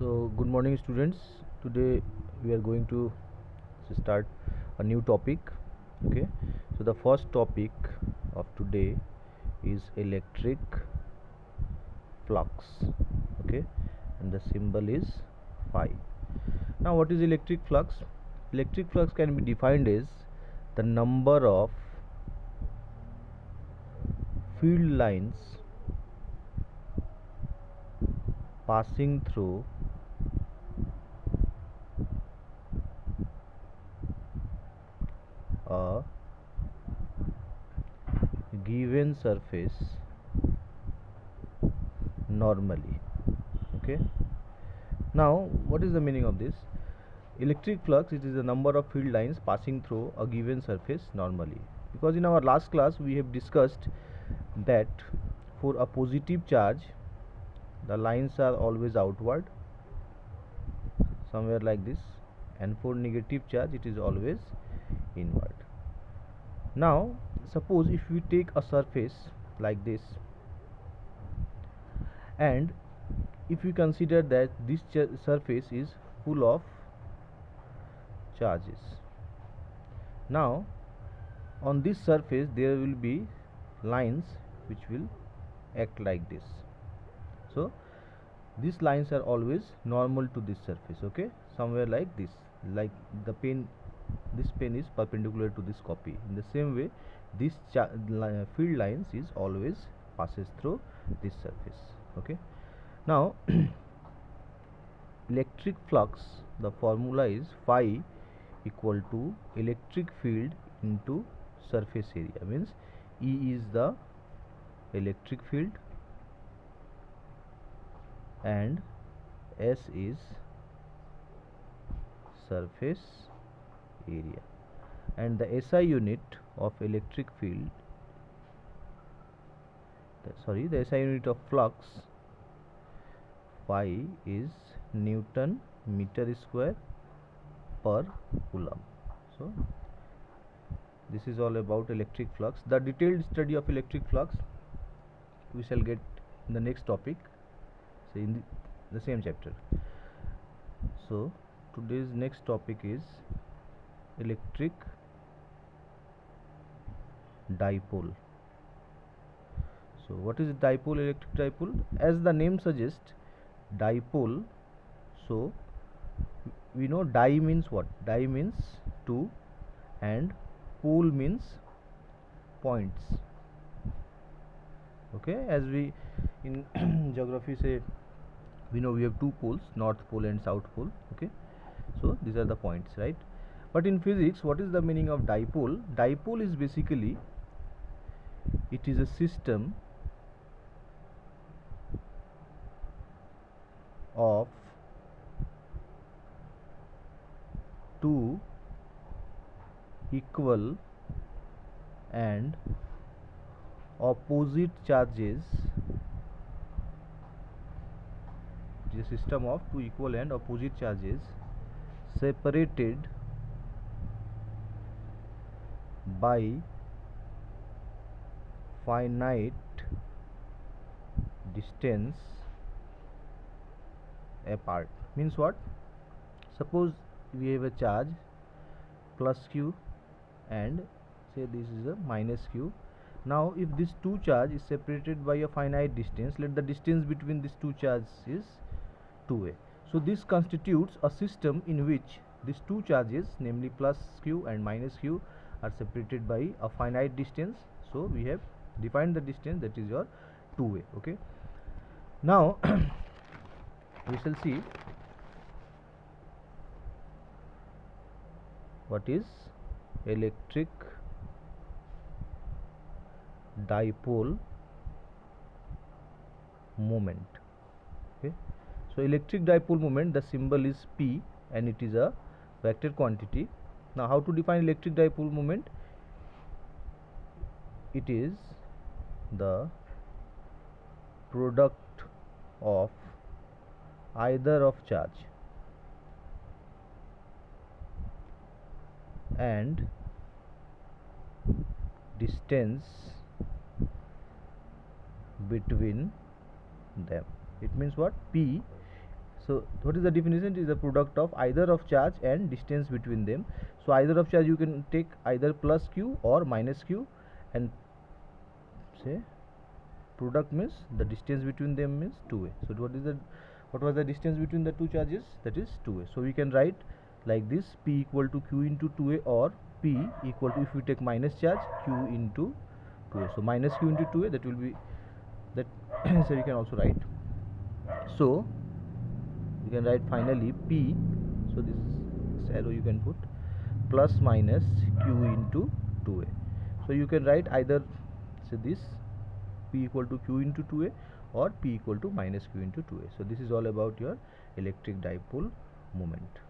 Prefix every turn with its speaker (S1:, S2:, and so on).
S1: So, good morning, students. Today we are going to start a new topic. Okay, so the first topic of today is electric flux. Okay, and the symbol is phi. Now, what is electric flux? Electric flux can be defined as the number of field lines passing through a given surface normally. Okay, now what is the meaning of this? Electric flux, it is the number of field lines passing through a given surface normally, because in our last class we have discussed that for a positive charge the lines are always outward somewhere like this, and for negative charge it is always inward. Now suppose if we take a surface like this, and if we consider that this surface is full of charges, now on this surface there will be lines which will act like this. So these lines are always normal to this surface. Okay, somewhere like this, like the pen, this pen is perpendicular to this copy. In the same way, this field lines is always passes through this surface. Okay, now electric flux, the formula is phi equal to electric field into surface area, means E is the electric field and S is surface area, and the SI unit of electric field, the SI unit of flux phi is Newton meter square per coulomb. So this is all about electric flux. The detailed study of electric flux we shall get in the next topic, so in the same chapter. So today's next topic is electric dipole. So what is dipole, electric dipole? As the name suggests, dipole, so we know di means what? Di means two and pole means points. Okay, as we in geography say, we know we have two poles, north pole and south pole. Okay, so these are the points, right? But in physics, what is the meaning of dipole? Dipole is basically, it is a system of two equal and opposite charges. It is a system of two equal and opposite charges separated by finite distance apart. Means what? Suppose we have a charge plus q and say this is a minus q. Now if this two charge is separated by a finite distance, let the distance between these two charges is 2a. So this constitutes a system in which these two charges, namely plus q and minus q, are separated by a finite distance. So we have defined the distance, that is your 2a. Okay, now we shall see what is electric dipole moment. Okay, so electric dipole moment, the symbol is P and it is a vector quantity. Now how to define electric dipole moment? It is the product of either of charge and distance between them. It means what? P, So what is the definition? It is the product of either of charge and distance between them. So either of charge, you can take either plus q or minus q, and say product means the distance between them means 2a. So what was the distance between the two charges? That is 2a. So we can write like this: P equal to q into 2a, or P equal to, if we take minus charge, q into 2a. So minus q into 2a, that will be that. So we can also write, so you can write finally P. So this arrow you can put plus minus q into 2a. So you can write either, say this, P equal to q into 2a, or P equal to minus q into 2a. So this is all about your electric dipole moment.